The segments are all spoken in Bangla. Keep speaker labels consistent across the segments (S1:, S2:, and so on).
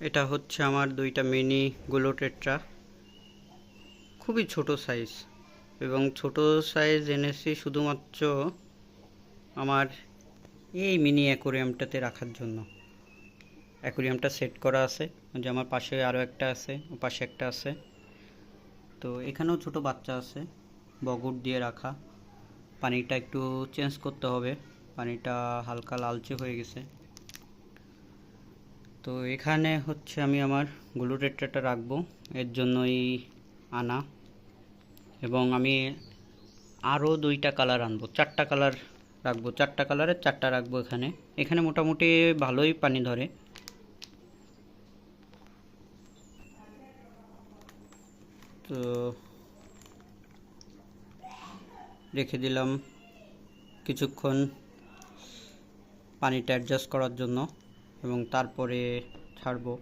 S1: এটা হচ্ছে আমার দুইটা মিনি গুলো টেট্রা, খুবই ছোট সাইজ। এবং ছোট সাইজ এনেছি শুধুমাত্র আমার এই মিনি অ্যাকোরিয়ামটাতে রাখার জন্য। অ্যাকোরিয়ামটা সেট করা আছে, যে আমার পাশে আরও একটা আছে, ও পাশে একটা আছে। তো এখানেও ছোট বাচ্চা আছে, বগর দিয়ে রাখা। পানিটা একটু চেঞ্জ করতে হবে, পানিটা হালকা লালচে হয়ে গেছে। তো এখানে হচ্ছে আমি আমার গ্লু টেট্রাটা রাখবো, এর জন্যই আনা। এবং আমি আরও দুইটা কালার আনবো, চারটা কালার রাখবো, চারটা কালারের চারটা রাখবো এখানে। এখানে মোটামুটি ভালোই পানি ধরে। তো রেখে দিলাম কিছুক্ষণ পানিটা অ্যাডজাস্ট করার জন্য, এবং তারপরে ছাড়বো।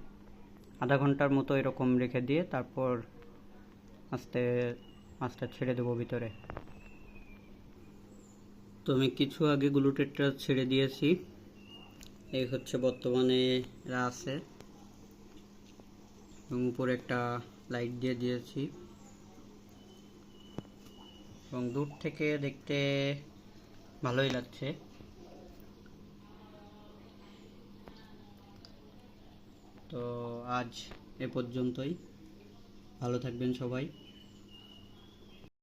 S1: আধা ঘন্টার মতো এরকম রেখে দিয়ে তারপর আস্তে আস্তে ছেড়ে দেবো ভিতরে। তো আমি কিছু আগে গ্লু টেট্রা ছেড়ে দিয়েছি, এই হচ্ছে বর্তমানে এরা আছে। এবং উপরে একটা লাইট দিয়ে দিয়েছি, এবং দূর থেকে দেখতে ভালোই লাগছে। তো আজ এ পর্যন্তই, ভালো থাকবেন সবাই।